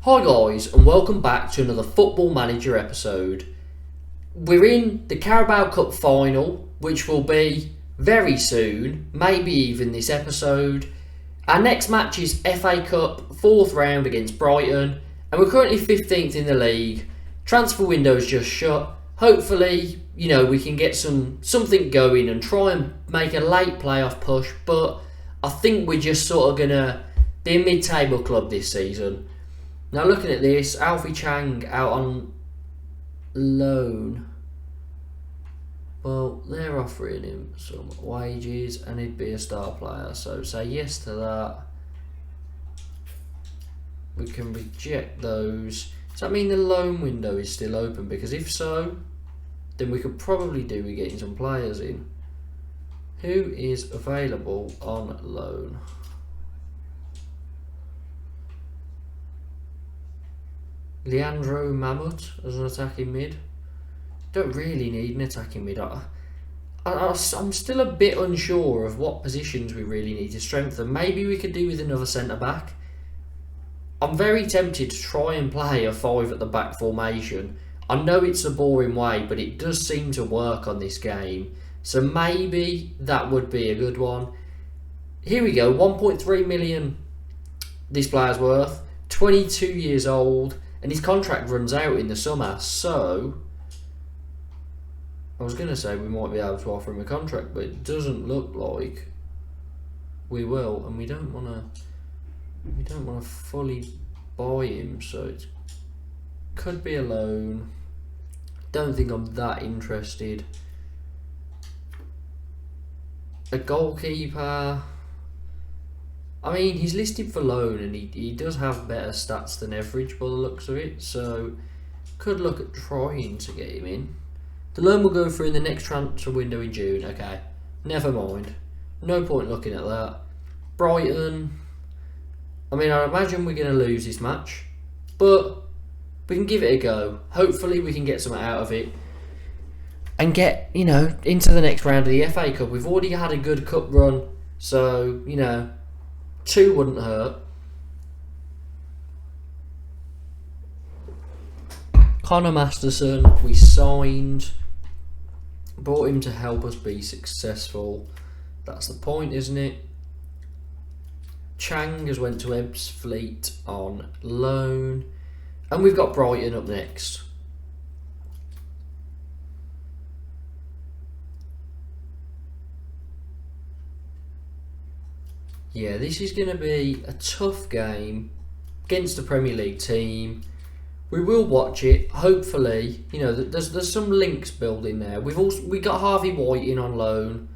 Hi guys, and welcome back to another Football Manager episode. We're in the Carabao Cup Final, which will be very soon, maybe even this episode. Our next match is FA Cup, 4th round against Brighton, and we're currently 15th in the league. Transfer window's just shut. Hopefully, we can get something going and try and make a late playoff push, but I think we're just sort of going to be a mid-table club this season. Now looking at this, Alfie Chang out on loan. Well, they're offering him some wages and he'd be a star player, so say yes to that. We can reject those. Does that mean the loan window is still open? Because if so, then we could probably do with getting some players in. Who is available on loan? Leandro Mamut as an attacking mid. Don't really need an attacking mid. I'm still a bit unsure of what positions we really need to strengthen. Maybe we could do with another centre back. I'm very tempted to try and play a 5 at the back formation. I know it's a boring way, but it does seem to work on this game. So maybe that would be a good one. Here we go, 1.3 million this player's worth. 22 years old. And his contract runs out in the summer, so I was going to say we might be able to offer him a contract, but it doesn't look like we will, and we don't want to fully buy him, so it could be a loan. Don't think I'm that interested. A goalkeeper. I mean, he's listed for loan and he does have better stats than average by the looks of it, so could look at trying to get him in. The loan will go through in the next transfer window in June. Okay, never mind. No point looking at that. Brighton. I mean, I imagine we're going to lose this match, but we can give it a go. Hopefully we can get something out of it and get, into the next round of the FA Cup. We've already had a good cup run, so, 2 wouldn't hurt. Connor Masterson, we signed, brought him to help us be successful. That's the point, isn't it? Chang has went to Ebbsfleet on loan. And we've got Brighton up next. Yeah, this is going to be a tough game against a Premier League team. We will watch it. Hopefully, there's some links building there. We got Harvey White in on loan.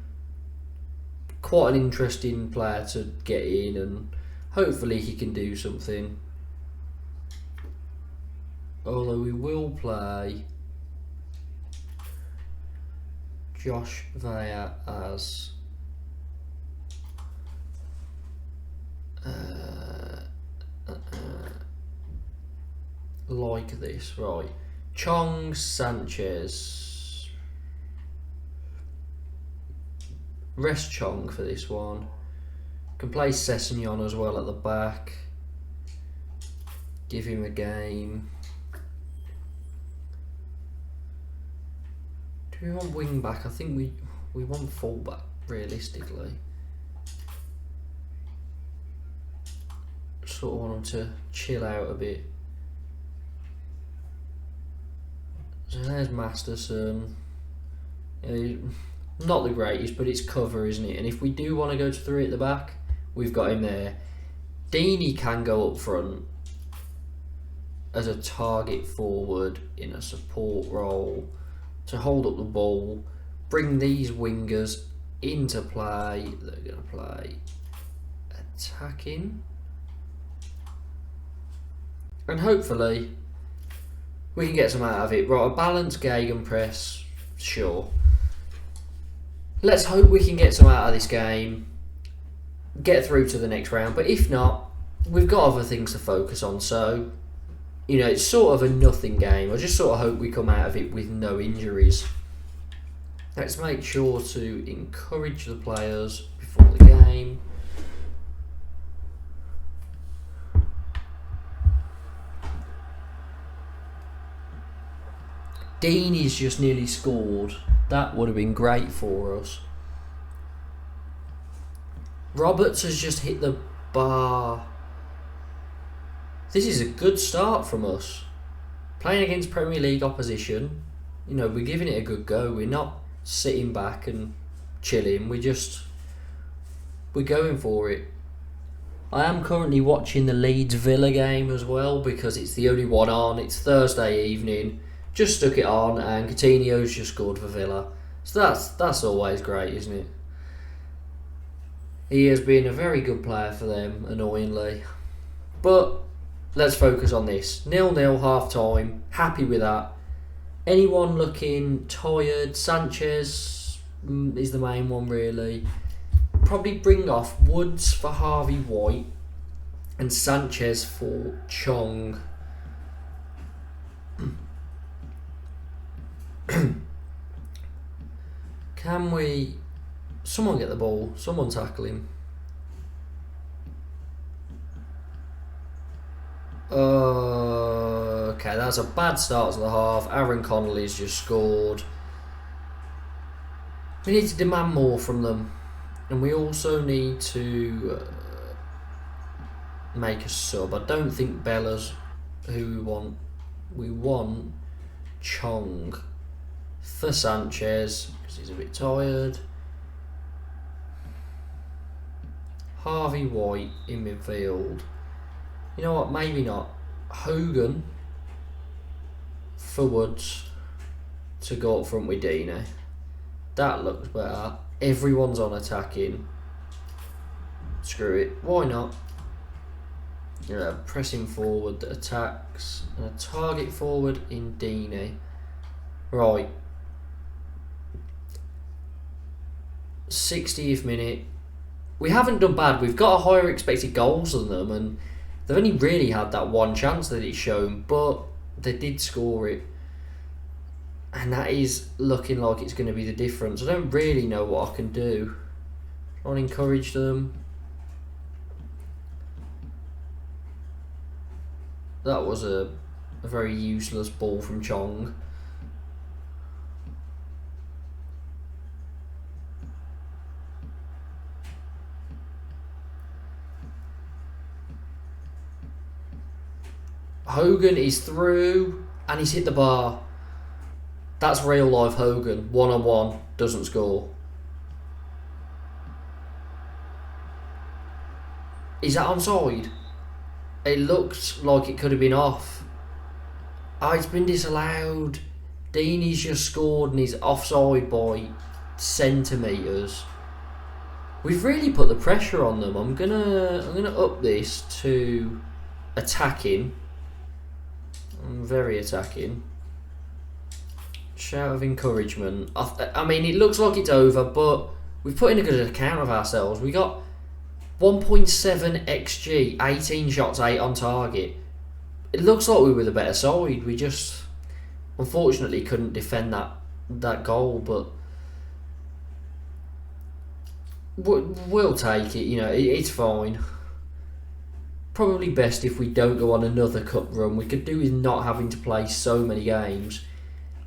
Quite an interesting player to get in, and hopefully he can do something. Although we will play Josh Vaya as like this, right? Chong Sanchez. Rest Chong for this one. Can play Sessegnon as well at the back. Give him a game. Do we want wing back? I think we want full back realistically. Sort of want him to chill out a bit. So there's Masterson. Not the greatest, but it's cover, isn't it? And if we do want to go to 3 at the back, we've got him there. Deeney can go up front as a target forward in a support role to hold up the ball, bring these wingers into play. They're going to play attacking. And hopefully we can get some out of it. Right, a balanced gegenpress, sure. Let's hope we can get some out of this game, get through to the next round. But if not, we've got other things to focus on. So, it's sort of a nothing game. I just sort of hope we come out of it with no injuries. Let's make sure to encourage the players before the game. Deeney's just nearly scored. That would have been great for us. Roberts has just hit the bar. This is a good start from us. Playing against Premier League opposition, you know, we're giving it a good go. We're not sitting back and chilling. We're going for it. I am currently watching the Leeds Villa game as well because it's the only one on. It's Thursday evening. Just stuck it on and Coutinho's just scored for Villa. So that's always great, isn't it? He has been a very good player for them, annoyingly. But let's focus on this. 0-0 half time. Happy with that. Anyone looking tired? Sanchez is the main one, really. Probably bring off Woods for Harvey White and Sanchez for Chong. Can we... Someone get the ball. Someone tackle him. Okay, that's a bad start to the half. Aaron Connolly's just scored. We need to demand more from them. And we also need to make a sub. I don't think Bella's who we want. We want Chong for Sanchez because he's a bit tired. Harvey White in midfield. You know what? Maybe not. Hogan for Woods to go up front with Deeney. That looks better. Everyone's on attacking. Screw it. Why not? Yeah, pressing forward that attacks. And a target forward in Deeney. Right. 60th minute. We haven't done bad. We've got a higher expected goals than them, and they've only really had that one chance that it's shown, but they did score it. And that is looking like it's going to be the difference. I don't really know what I can do. Try and encourage them. That was a very useless ball from Chong. Hogan is through and he's hit the bar. That's real life Hogan. 1-on-1, doesn't score. Is that onside? It looked like it could have been off. Oh, it's been disallowed. Deeney's just scored and he's offside by centimetres. We've really put the pressure on them. I'm gonna up this to attacking. I'm very attacking. Shout of encouragement. I mean, it looks like it's over, but we've put in a good account of ourselves. We got 1.7 XG, 18 shots, 8 on target. It looks like we were the better side. We just, unfortunately, couldn't defend that goal, but we'll take it. You know, it's fine. Probably best if we don't go on another cup run. We could do with not having to play so many games.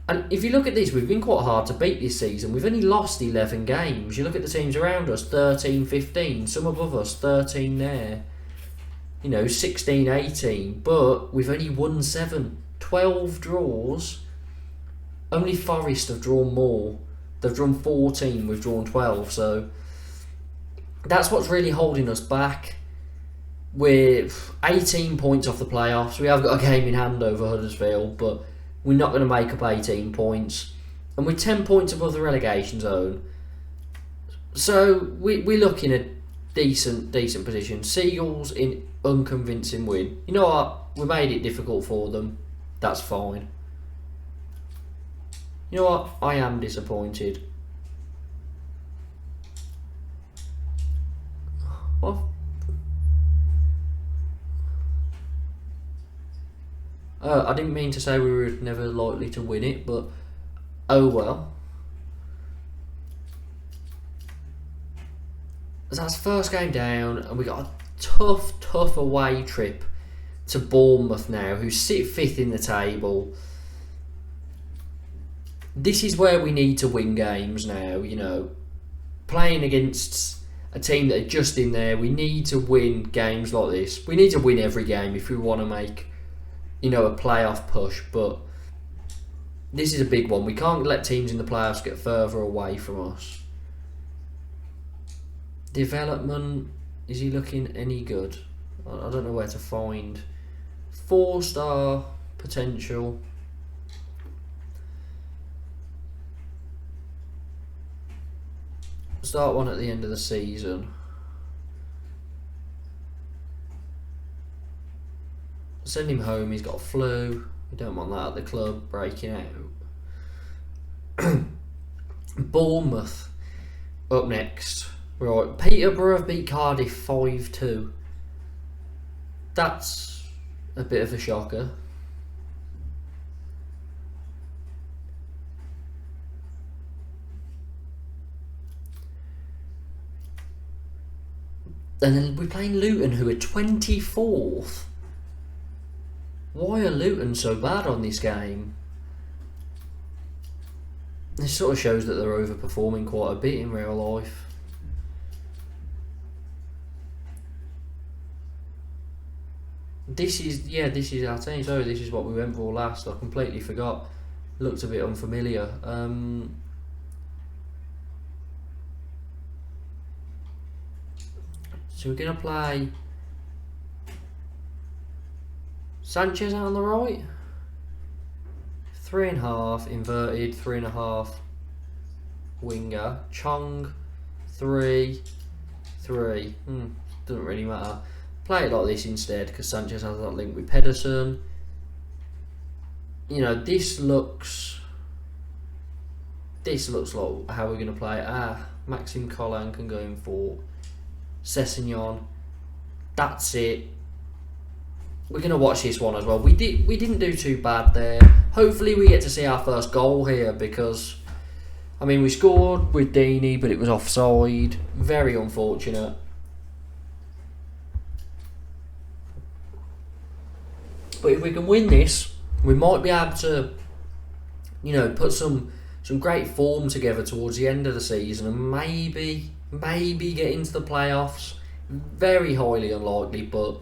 And if you look at this, we've been quite hard to beat this season. We've only lost 11 games. You look at the teams around us, 13, 15. Some above us, 13 there. You know, 16, 18. But we've only won 7. 12 draws. Only Forest have drawn more. They've drawn 14, we've drawn 12. So that's what's really holding us back. We're 18 points off the playoffs. We have got a game in hand over Huddersfield, but we're not going to make up 18 points. And we're 10 points above the relegation zone. So we're looking at decent position. Seagulls in unconvincing win. You know what? We made it difficult for them. That's fine. You know what? I am disappointed. What? I didn't mean to say we were never likely to win it, but oh well. That's first game down, and we got a tough away trip to Bournemouth now, who sit 5th in the table. this is where we need to win games now, you know. Playing against a team that are just in there, we need to win games like this. We need to win every game if we want to make, you know, a playoff push, but this is a big one. We can't let teams in the playoffs get further away from us. Development, is he looking any good? I don't know where to find 4-star potential. Start one at the end of the season. Send him home, he's got a flu. We don't want that at the club breaking out. Bournemouth up next. Right, Peterborough have beat Cardiff 5-2. That's a bit of a shocker. And then we're playing Luton, who are 24th. Why are Luton so bad on this game? This sort of shows that they're overperforming quite a bit in real life. This is our team. Sorry, this is what we went for last. I completely forgot. Looked a bit unfamiliar. So we're going to play Sanchez out on the right. 3.5 inverted, 3.5 winger. Chong 3. Doesn't really matter. Play it like this instead because Sanchez has that link with Pedersen. You know, this looks like how we're going to play it. Maxime Collin can go in for Sessegnon. That's it. We're going to watch this one as well. We didn't do too bad there. Hopefully we get to see our first goal here because, I mean, we scored with Deeney, but it was offside. Very unfortunate. But if we can win this, we might be able to, you know, put some great form together towards the end of the season and maybe get into the playoffs. Very highly unlikely, but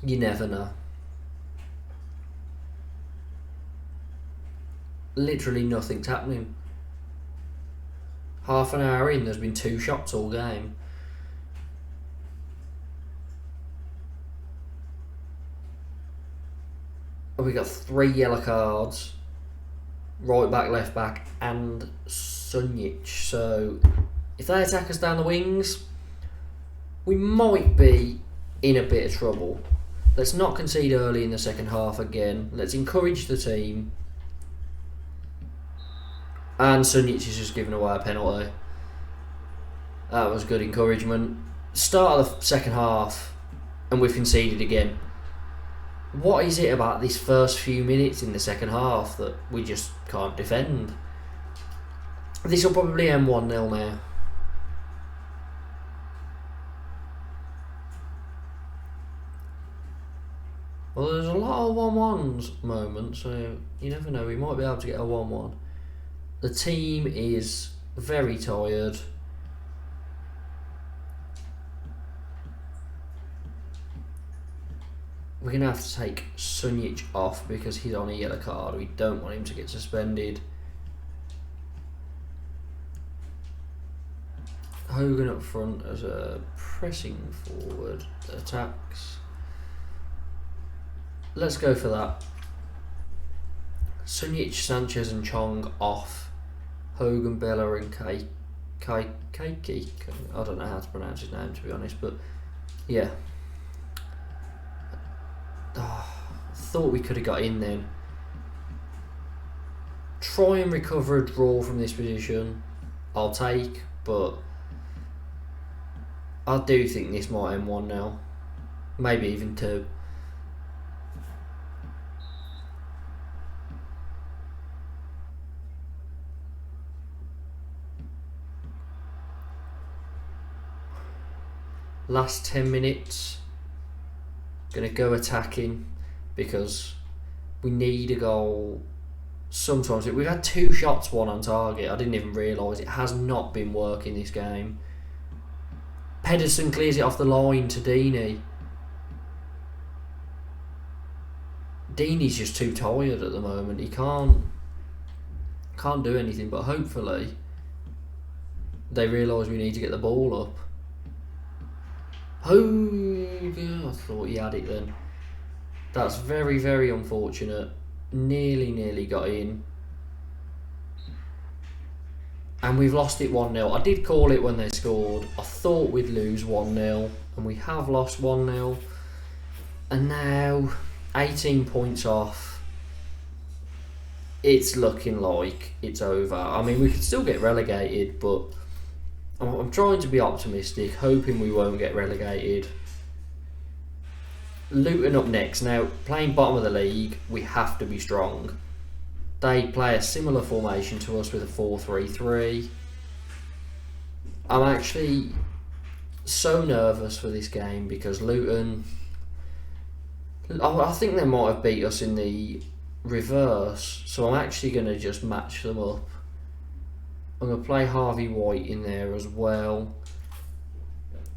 you never know. Literally nothing's happening. Half an hour in, there's been 2 shots all game. We got 3 yellow cards. Right back, left back, and Sunjic. So if they attack us down the wings, we might be in a bit of trouble. Let's not concede early in the second half again. Let's encourage the team. And Sunjic is just giving away a penalty. That was good encouragement. Start of the second half, and we've conceded again. What is it about this first few minutes in the second half that we just can't defend? This will probably end 1-0 now. Well, there's a lot of 1-1s moments, so you never know. We might be able to get a 1-1. The team is very tired. We're going to have to take Sunjic off because he's on a yellow card. We don't want him to get suspended. Hogan up front as a pressing forward attacks. Let's go for that. Sunjic, Sanchez and Chong off. Hogan, Bella and Keiki. I don't know how to pronounce his name, to be honest, but yeah. Thought we could have got in then. Try and recover a draw from this position. I'll take, but I do think this might end 1 now. Maybe even 2. Last 10 minutes. Gonna go attacking because we need a goal sometimes. We've had 2 shots, 1 on target. I didn't even realise it has not been working this game. Pedersen clears it off the line to Deeney. Deeney's just too tired at the moment. He can't do anything, but hopefully they realise we need to get the ball up. Oh, I thought he had it then. That's very, very unfortunate. Nearly got in. And we've lost it 1-0. I did call it when they scored. I thought we'd lose 1-0. And we have lost 1-0. And now, 18 points off. It's looking like it's over. I mean, we could still get relegated, but I'm trying to be optimistic, hoping we won't get relegated. Luton up next. Now, playing bottom of the league, we have to be strong. They play a similar formation to us with a 4-3-3. I'm actually so nervous for this game because Luton, I think they might have beat us in the reverse, so I'm actually going to just match them up. I'm going to play Harvey White in there as well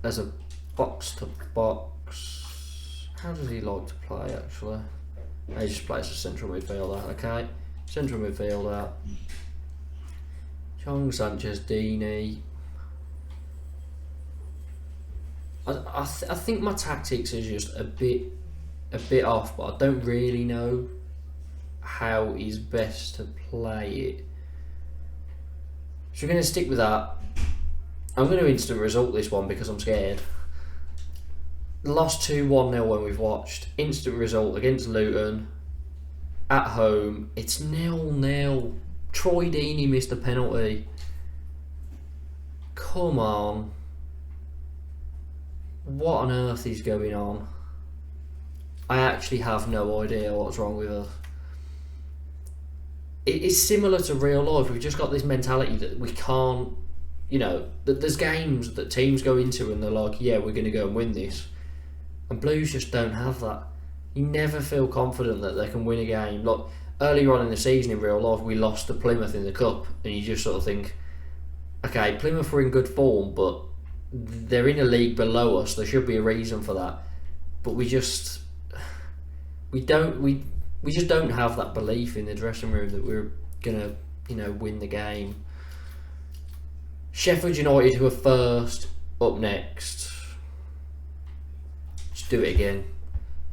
as a box-to-box. How does he like to play, actually? He just plays a central midfielder, okay. Central midfielder. Chong, Sanchez, Deeney. I think my tactics are just a bit off, but I don't really know how is best to play it. So we're going to stick with that. I'm going to instant result this one because I'm scared. Lost 2-1-0 when we've watched. Instant result against Luton. At home. It's 0-0. Troy Deeney missed a penalty. Come on. What on earth is going on? I actually have no idea what's wrong with us. It's similar to real life. We've just got this mentality that we can't, that there's games that teams go into and they're like, yeah, we're going to go and win this. And Blues just don't have that. You never feel confident that they can win a game. Like earlier on in the season in real life, we lost to Plymouth in the Cup, and you just sort of think, okay, Plymouth were in good form, but they're in a league below us. There should be a reason for that. But we just don't have that belief in the dressing room that we're gonna, win the game. Sheffield United, who are first, up next. Just do it again.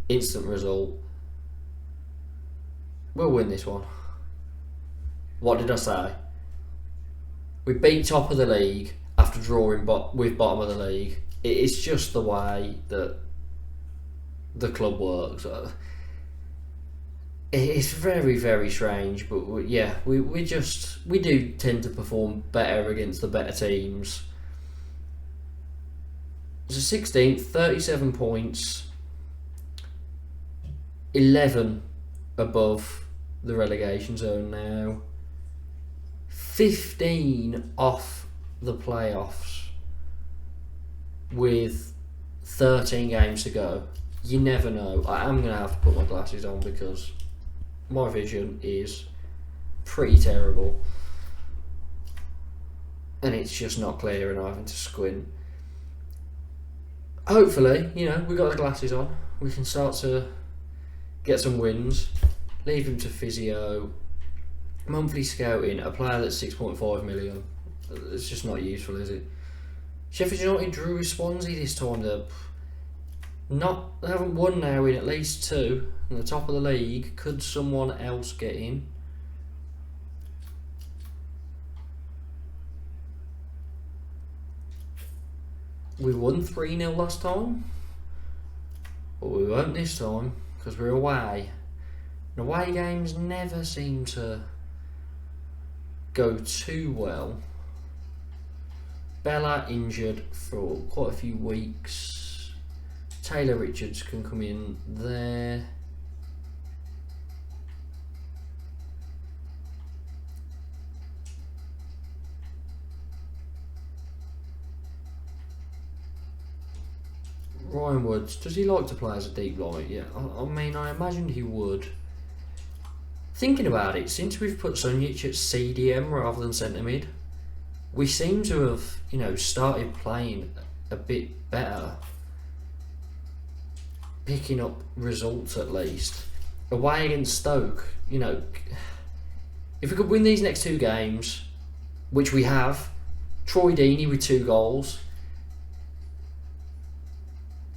Instant result. We'll win this one. What did I say? We beat top of the league after drawing with bottom of the league. It's just the way that the club works. It's very, very strange, but we do tend to perform better against the better teams. So 16th, 37 points, 11 above the relegation zone now, 15 off the playoffs with 13 games to go. You never know. I am going to have to put my glasses on because my vision is pretty terrible and it's just not clear and I'm having to squint. Hopefully, we've got the glasses on, we can start to get some wins. Leave him to physio. Monthly scouting, a player that's 6.5 million. It's just not useful, is it? Sheffield United drew with Swansea this time. They haven't won now in at least 2. In the top of the league. Could someone else get in? We won 3-0 last time. But we won't this time because we're away. And away games never seem to go too well. Bella injured for quite a few weeks. Taylor Richards can come in there. Ryan Woods, does he like to play as a deep line? Yeah, I mean, I imagined he would. Thinking about it, since we've put Sunjic at CDM rather than centre mid, we seem to have, started playing a bit better. Picking up results at least. Away against Stoke, if we could win these next 2 games, which we have, Troy Deeney with 2 goals,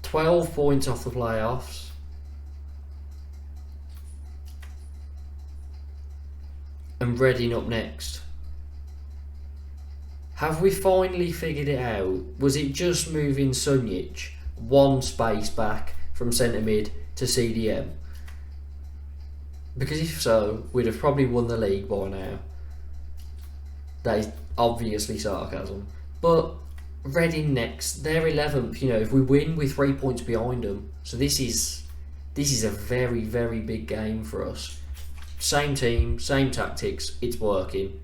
12 points off the playoffs. And Reading up next. Have we finally figured it out? Was it just moving Sunjic 1 space back from centre mid to CDM? Because if so, we'd have probably won the league by now. That is obviously sarcasm. But Reading next, they're 11th. If we win, we're 3 points behind them. So this is a very, very big game for us. Same team, same tactics, it's working.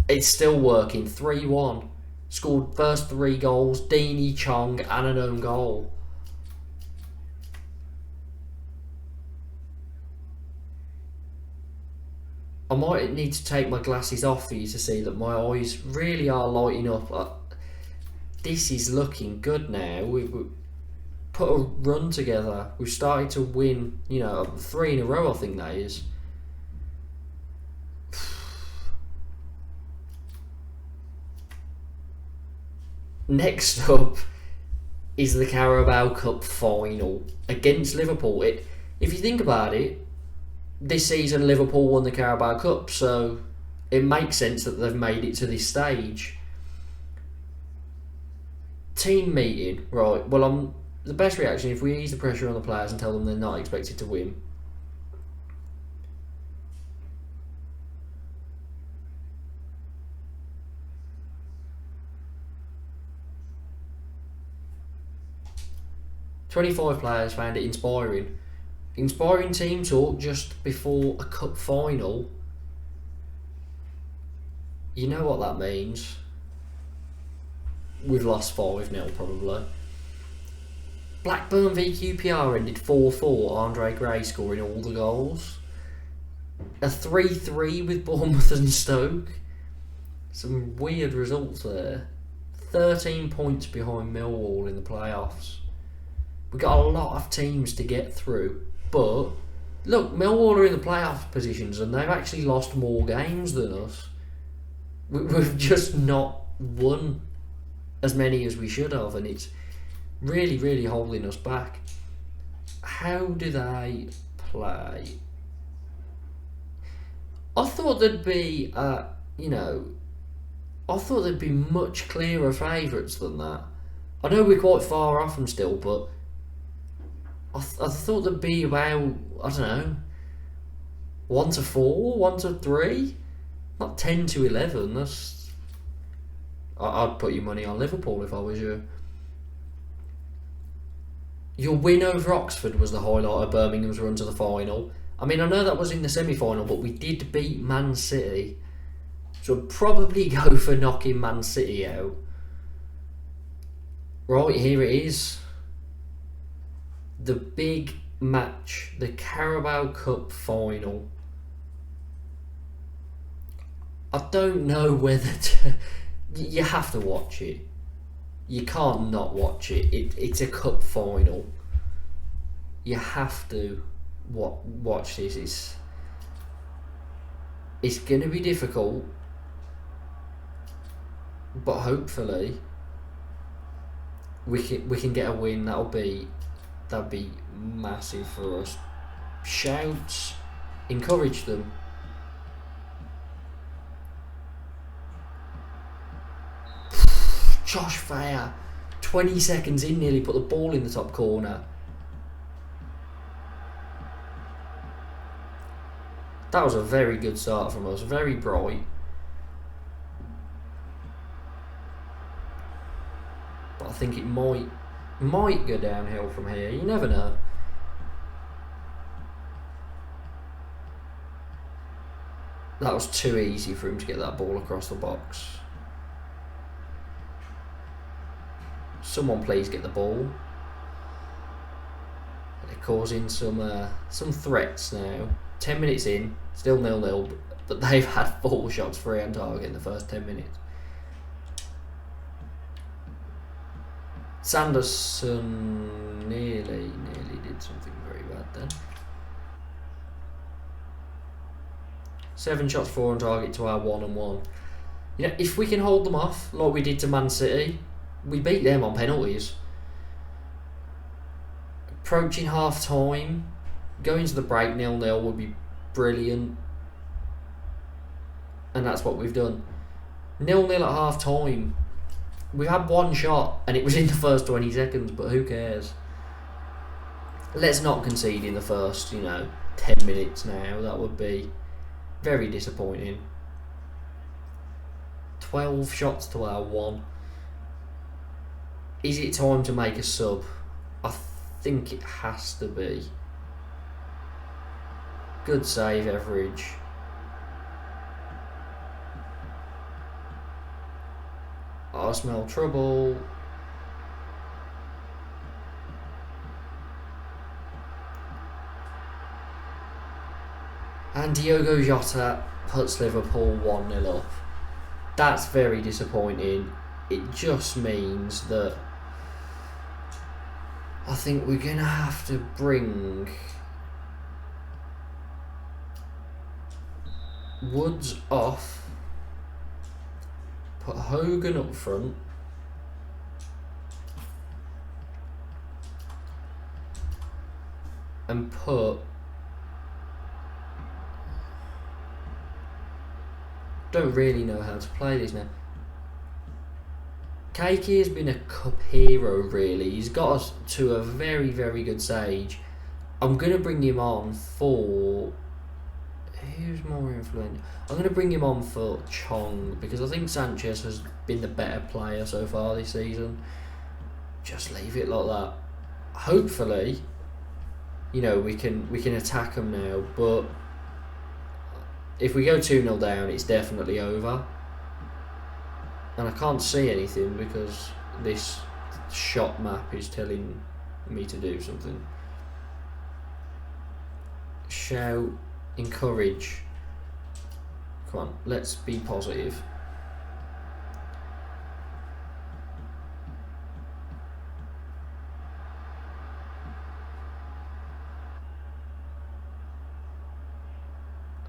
It's still working. 3-1. Scored first 3 goals, Deeney, Chong and an own goal. I might need to take my glasses off for you to see that my eyes really are lighting up. This is looking good now. We put a run together. We've started to win, 3 in a row, I think that is. Next up is the Carabao Cup Final against Liverpool. If you think about it, this season Liverpool won the Carabao Cup, so it makes sense that they've made it to this stage. Team meeting, right? Well, the best reaction if we ease the pressure on the players and tell them they're not expected to win. "25 players found it inspiring. Inspiring team talk just before a cup final. You know what that means. We've lost 5-0 probably. Blackburn v QPR ended 4-4, Andre Gray scoring all the goals. A 3-3 with Bournemouth and Stoke. Some weird results there. 13 points behind Millwall in the playoffs. We've got a lot of teams to get through. But, look, Millwall are in the playoff positions and they've actually lost more games than us. We've just not won as many as we should have, and it's really, really holding us back. How do they play? I thought there'd be, I thought there'd be much clearer favourites than that. I know we're quite far off them still, but I thought there'd be about, 1-4, 1-3, not 10-11. I'd put your money on Liverpool if I was you. Your win over Oxford was the highlight of Birmingham's run to the final. I know that was in the semi-final, but we did beat Man City. So I'd probably go for knocking Man City out. Right, here it is. The big match, the Carabao Cup Final. I don't know whether to... You have to watch it. You can't not watch it. It's a cup final. You have to watch this. It's going to be difficult, but hopefully we can get a win. That'd be massive for us. Shouts, encourage them. Josh Fair, 20 seconds in, nearly put the ball in the top corner. That was a very good start from us, very bright. But I think it might go downhill from here, you never know. That was too easy for him to get that ball across the box. Someone please get the ball. They're causing some threats now. 10 minutes in, still 0-0, but they've had 4 shots free on target in the first 10 minutes. Sanderson nearly did something very bad then. 7 shots 4 on target to our 1-1. You know, if we can hold them off like we did to Man City, we beat them on penalties. Approaching half time, going to the break 0-0 would be brilliant, and that's what we've done. 0-0 at half time. We've had 1 shot and it was in the first 20 seconds, but who cares? Let's not concede in the first, 10 minutes now. That would be very disappointing. 12 shots to our 1. Is it time to make a sub? I think it has to be. Good save, Everidge. I smell trouble. And Diogo Jota puts Liverpool 1-0 up. That's very disappointing. It just means that I think we're going to have to bring Woods off, put Hogan up front, and put... Don't really know how to play this now. Keiki has been a cup hero, really. He's got us to a very, very good stage. I'm going to bring him on for... Who's more influential? I'm going to bring him on for Chong, because I think Sanchez has been the better player so far this season. Just leave it like that. Hopefully, we can attack him now, but if we go 2-0 down, it's definitely over. And I can't see anything because this shot map is telling me to do something. Shout, encourage. Come on, let's be positive.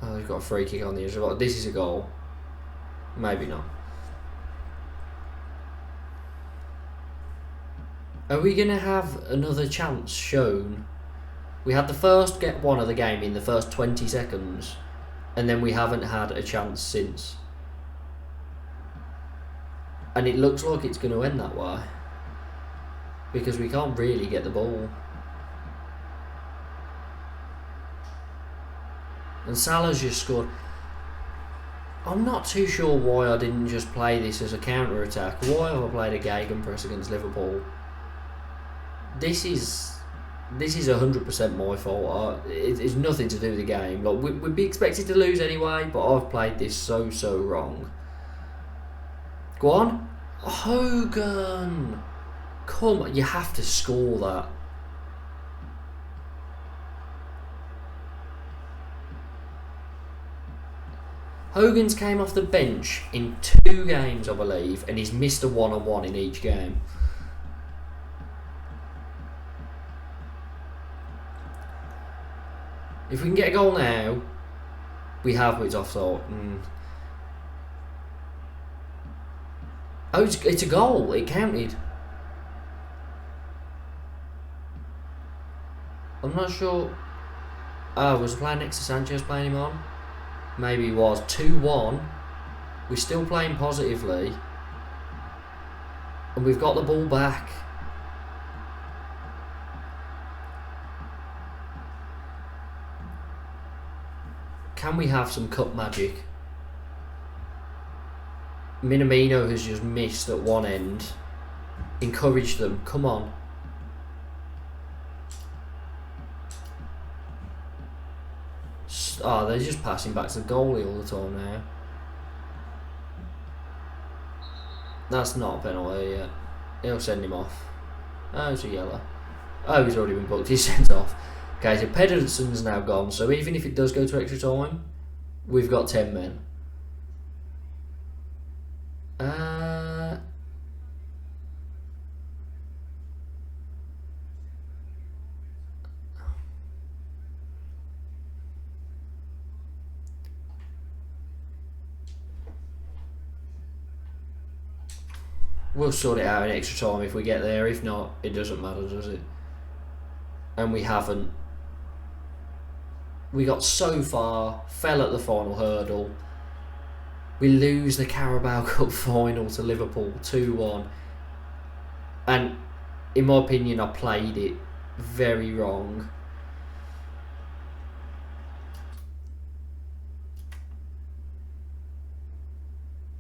Oh, they've got a free kick on the edge. This is a goal. Maybe not. Are we going to have another chance shown? We had the first get one of the game in the first 20 seconds, and then we haven't had a chance since. And it looks like it's going to end that way, because we can't really get the ball. And Salah's just scored. I'm not too sure why I didn't just play this as a counter-attack. Why have I played a gegenpress against Liverpool? This is 100% my fault. It's nothing to do with the game. Like, we'd be expected to lose anyway, but I've played this so wrong. Go on. Hogan! Come on, you have to score that. Hogan's came off the bench in 2 games, I believe, and he's missed a one-on-one in each game. If we can get a goal now, we have, but it's offside. Oh, it's a goal. It counted. I'm not sure. Was the player next to Sanchez playing him on? Maybe he was. 2-1. We're still playing positively. And we've got the ball back. Can we have some cup magic? Minamino has just missed at one end. Encourage them. Come on. They're just passing back to the goalie all the time now. That's not a penalty yet. He'll send him off. Oh, it's a yellow. Oh, he's already been booked. He's sent off. Okay, so Pedersen's now gone. So even if it does go to extra time, we've got 10 men. We'll sort it out in extra time if we get there. If not, it doesn't matter, does it? And we haven't. We got so far, fell at the final hurdle. We lose the Carabao Cup Final to Liverpool 2-1. And in my opinion, I played it very wrong.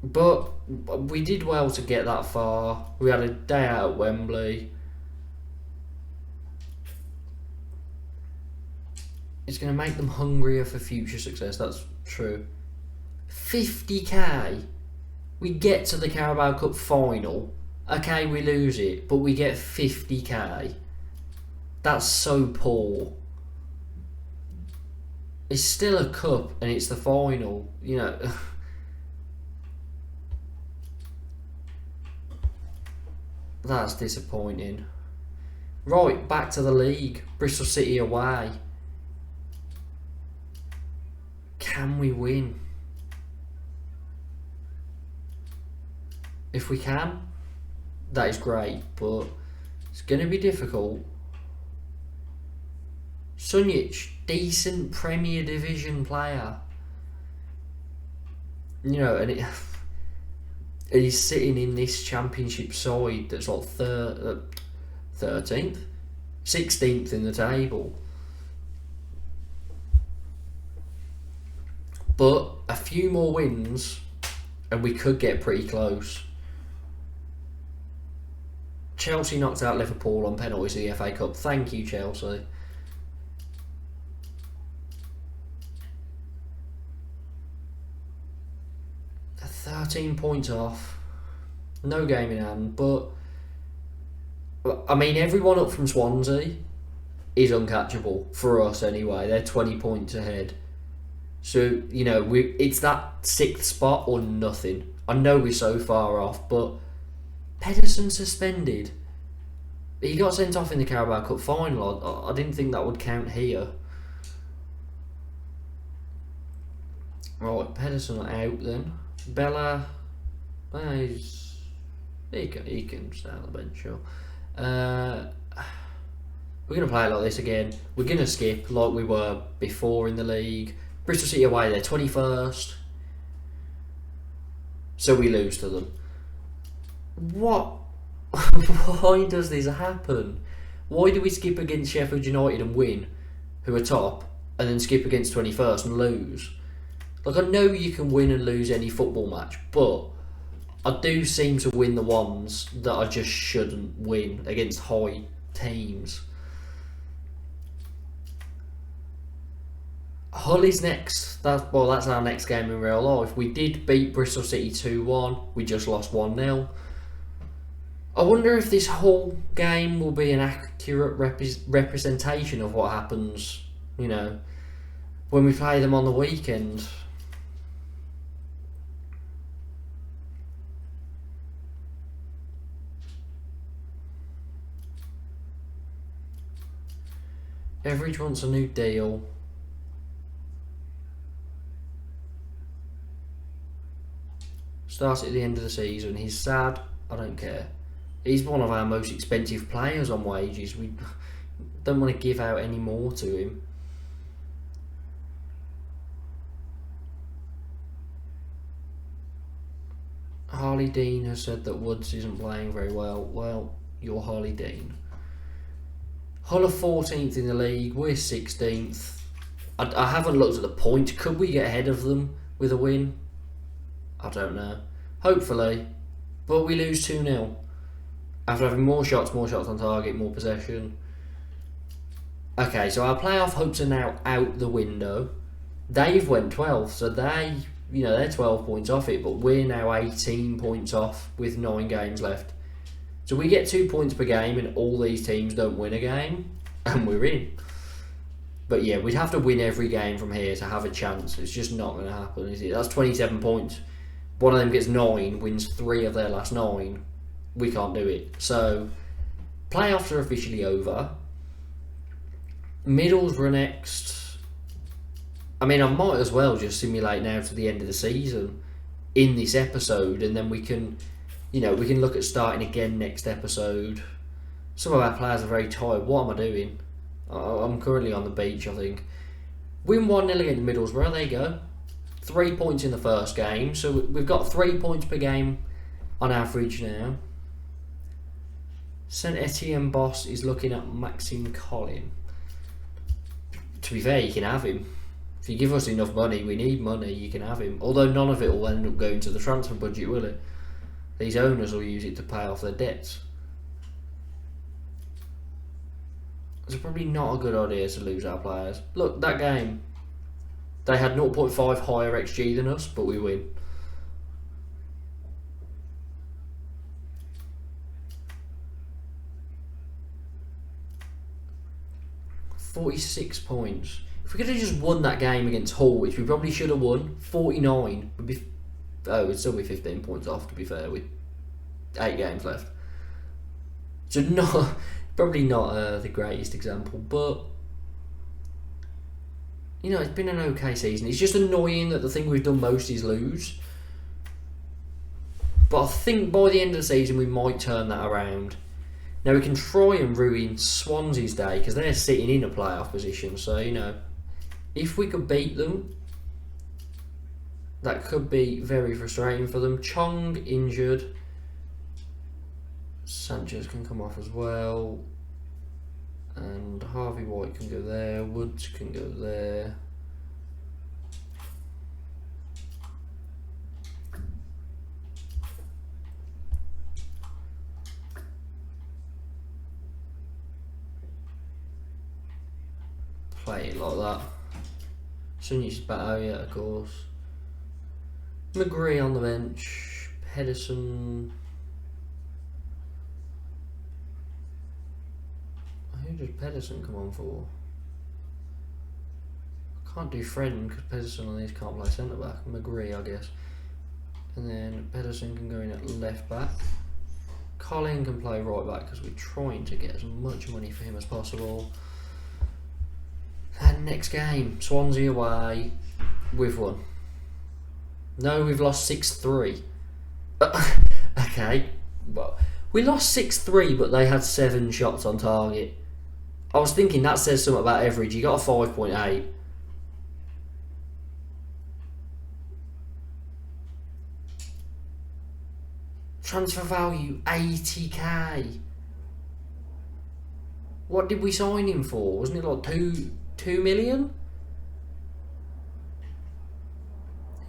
But we did well to get that far. We had a day out at Wembley. It's going to make them hungrier for future success, that's true. 50k. We get to the Carabao Cup Final. Okay, we lose it, but we get 50k. That's so poor. It's still a cup and it's the final, you know. That's disappointing. Right, back to the league. Bristol City away. Can we win? If we can, that is great, but it's going to be difficult. Sunjic, decent Premier Division player. You know, and he's sitting in this Championship side that's like 13th, 16th in the table. But a few more wins and we could get pretty close. Chelsea knocked out Liverpool on penalties in the FA Cup. Thank you, Chelsea. They're 13 points off. No game in hand, but I mean, everyone up from Swansea is uncatchable for us anyway. They're 20 points ahead. So, you know, it's that 6th spot or nothing. I know we're so far off, but Pedersen suspended. He got sent off in the Carabao Cup Final. I didn't think that would count here. Right, Pedersen out then. Bella, he can stay on the bench, sure. We're going to play it like this again. We're going to skip like we were before in the league. Bristol City away, they're 21st. So we lose to them. What? Why does this happen? Why do we skip against Sheffield United and win, who are top, and then skip against 21st and lose? Like, I know you can win and lose any football match, but I do seem to win the ones that I just shouldn't win against high teams. Hull is next. That's our next game in real life. We did beat Bristol City 2-1. We just lost 1-0. I wonder if this whole game will be an accurate representation of what happens, you know, when we play them on the weekend. Everidge wants a new deal. Starts at the end of the season. He's sad. I don't care. He's one of our most expensive players on wages. We don't want to give out any more to him. Harley Dean has said that Woods isn't playing very well. Well, you're Harley Dean. Hull are 14th in the league. We're 16th. I haven't looked at the point. Could we get ahead of them with a win? I don't know. Hopefully. But we lose 2-0. After having more shots on target, more possession. Okay, so our playoff hopes are now out the window. They've went 12th, so they're 12 points off it, but we're now 18 points off with 9 games left. So we get 2 points per game and all these teams don't win a game, and we're in. But yeah, we'd have to win every game from here to have a chance. It's just not going to happen, is it? That's 27 points. One of them gets 9, wins 3 of their last 9. We can't do it. So, playoffs are officially over. Middlesbrough next. I mean, I might as well just simulate now to the end of the season in this episode, and then we can, we can look at starting again next episode. Some of our players are very tired. What am I doing? I'm currently on the beach, I think. Win 1-0 against Middlesbrough, there you go. 3 points in the first game, so we've got 3 points per game on average now. Saint Etienne boss is looking at Maxime Collin. To be fair, you can have him. If you give us enough money, we need money, you can have him. Although none of it will end up going to the transfer budget, will it? These owners will use it to pay off their debts. It's probably not a good idea to lose our players. Look, that game, they had 0.5 higher XG than us, but we win. £46 points. If we could have just won that game against Hull, which we probably should have won, 49 would be. Oh, it'd still be 15 points off, to be fair, with 8 games left. So probably not the greatest example, but it's been an okay season. It's just annoying that the thing we've done most is lose. But I think by the end of the season we might turn that around. Now we can try and ruin Swansea's day because they're sitting in a playoff position. So if we could beat them, that could be very frustrating for them. Chong injured. Sanchez can come off as well. And Harvey White can go there. Woods can go there. Play it like that. Sunyi's better, yeah, of course. McGree on the bench. Pedersen. Who does Pedersen come on for? I can't do Friend because Pedersen on these can't play centre back. McGree, I guess. And then Pedersen can go in at left back. Collin can play right back because we're trying to get as much money for him as possible. And next game, Swansea away. We've won. No, we've lost 6-3. Okay, but we lost 6-3, but they had 7 shots on target. I was thinking that says something about average. You got a 5.8. Transfer value 80k. What did we sign him for? Wasn't it like 2 million?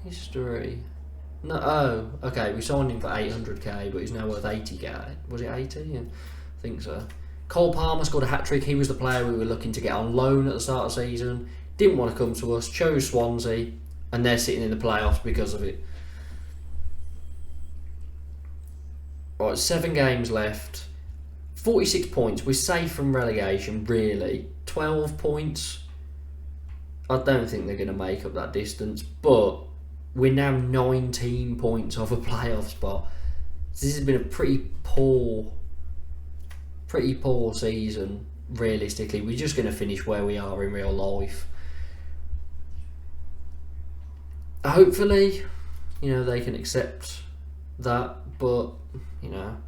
History. No, oh, okay. We signed him for 800k, but he's now worth 80k. Was it 80? Yeah, I think so. Cole Palmer scored a hat-trick. He was the player we were looking to get on loan at the start of the season. Didn't want to come to us. Chose Swansea, and they're sitting in the playoffs because of it. Right, 7 games left. 46 points. We're safe from relegation, really. 12 points. I don't think they're going to make up that distance, but we're now 19 points off a playoff spot. This has been a pretty poor season, realistically. We're just going to finish where we are in real life. Hopefully, they can accept that, but, I'm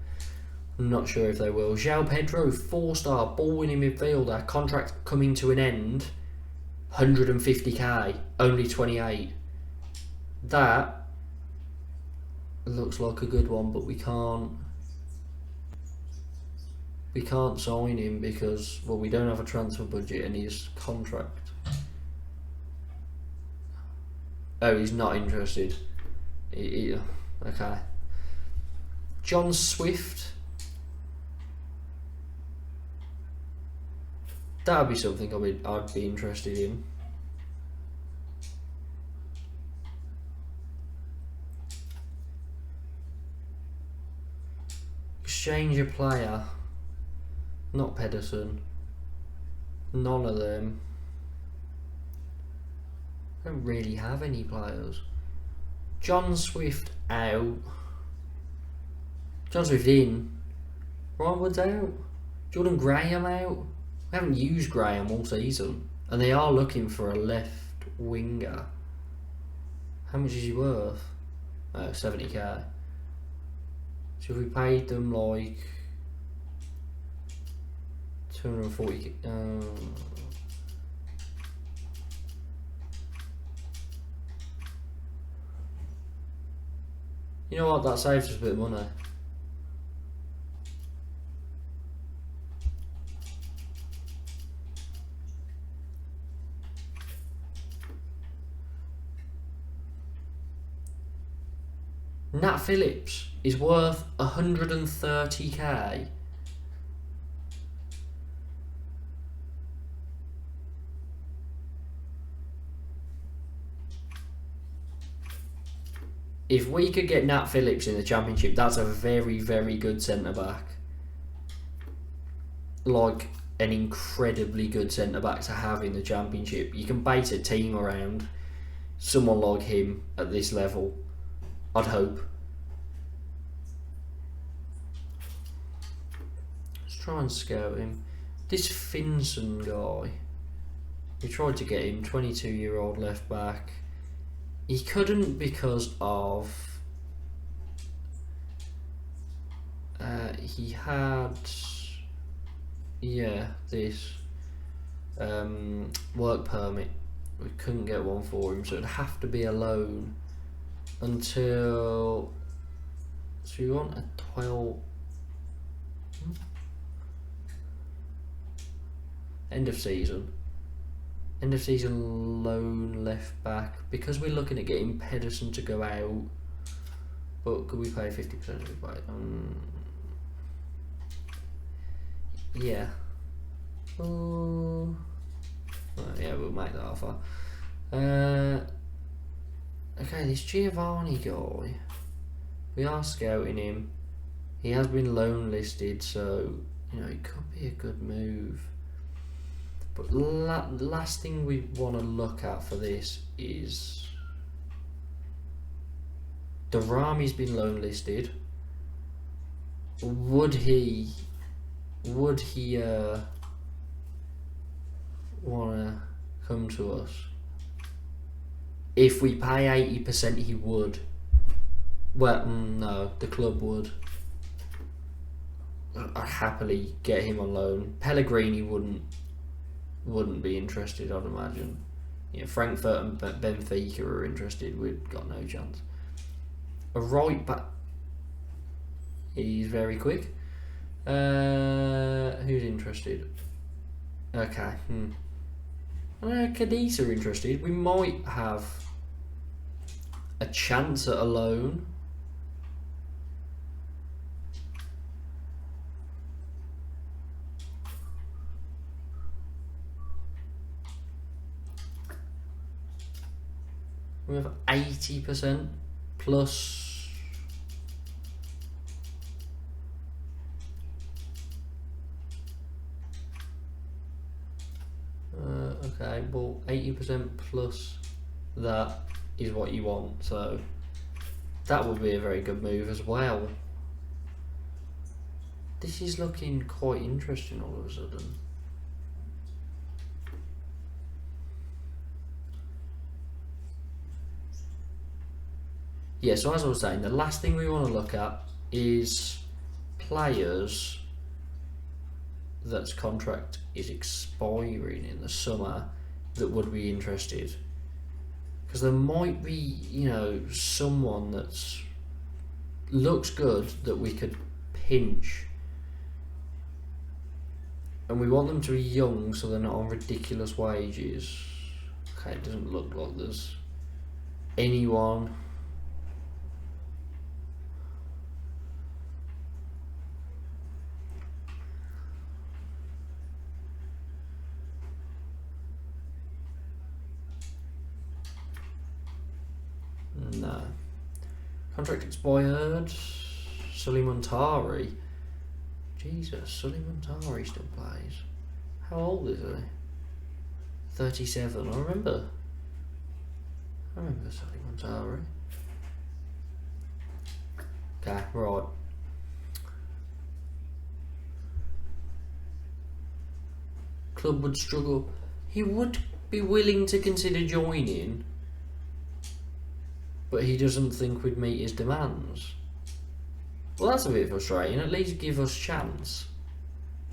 not sure if they will. João Pedro, 4-star ball-winning midfielder, contract coming to an end, 150k, only 28. That looks like a good one, but we can't sign him because, well, we don't have a transfer budget and his contract. Oh, he's not interested. Okay. John Swift. That would be something I'd be interested in. Exchange a player. Not Pedersen. None of them. I don't really have any players. John Swift out. John Swift in. Ryan Woods out. Jordan Graham out. We haven't used Graham all season. And they are looking for a left winger. How much is he worth? Oh, 70k. So if we paid them like 240k. You know what? That saves us a bit of money. Nat Phillips is worth 130k. If we could get Nat Phillips in the Championship, that's a very, very good centre-back. Like, an incredibly good centre-back to have in the Championship. You can base a team around someone like him at this level, I'd hope. Let's try and scout him. This Finson guy, we tried to get him, 22-year-old left back. He couldn't because of he had this work permit. We couldn't get one for him, so it'd have to be a loan until. So you want a 12 end of season loan left back, because we're looking at getting Pedersen to go out. But could we pay 50% of it back? Yeah. Oh, yeah, we'll make that offer. Okay, this Giovanni guy, we are scouting him. He has been loan listed, so you know it could be a good move. But the last thing we want to look at for this is Darami's been loan listed. Would he want to come to us? If we pay 80%, he would. Well, no, the club would. I'd happily get him on loan. Pellegrini wouldn't be interested, I'd imagine. Yeah, Frankfurt and Benfica are interested. We've got no chance. A right back. He's very quick. Who's interested? Okay. Cadiz are interested. We might have a chance at a loan. We have 80% plus. Okay, well, 80% plus that is what you want, so that would be a very good move as well. This is looking quite interesting all of a sudden. Yeah, so as I was saying, the last thing we want to look at is players that's contract is expiring in the summer that would be interested. Because there might be, you know, someone that's looks good that we could pinch. And we want them to be young so they're not on ridiculous wages. Okay, it doesn't look like there's anyone. No. Contract expired. Sully Montari. Jesus, Sully Montari still plays. How old is he? 37. I remember Sully Montari. Okay, right. Club would struggle. He would be willing to consider joining, but he doesn't think we'd meet his demands. Well, that's a bit frustrating. At least give us chance.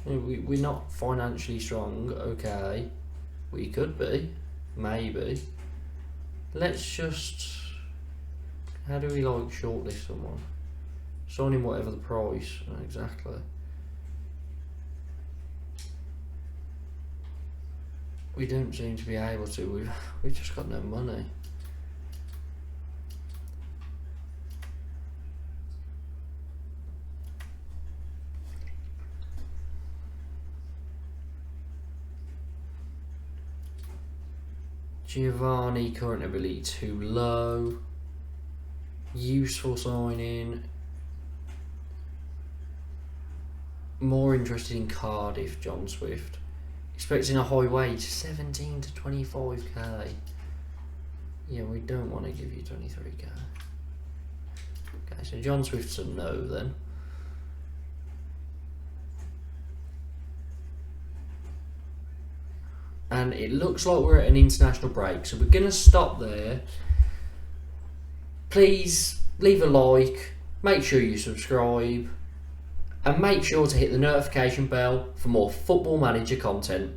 We're not financially strong, okay. We could be, maybe. Let's just... How do we shortlist someone? Sign him whatever the price, exactly. We don't seem to be able to. We've just got no money. Giovanni, current ability too low. Useful signing. More interested in Cardiff, John Swift. Expecting a high wage, 17 to 25k. Yeah, we don't want to give you 23k. Okay, so John Swift's a no then. And it looks like we're at an international break, so we're going to stop there. Please leave a like, make sure you subscribe, and make sure to hit the notification bell for more Football Manager content.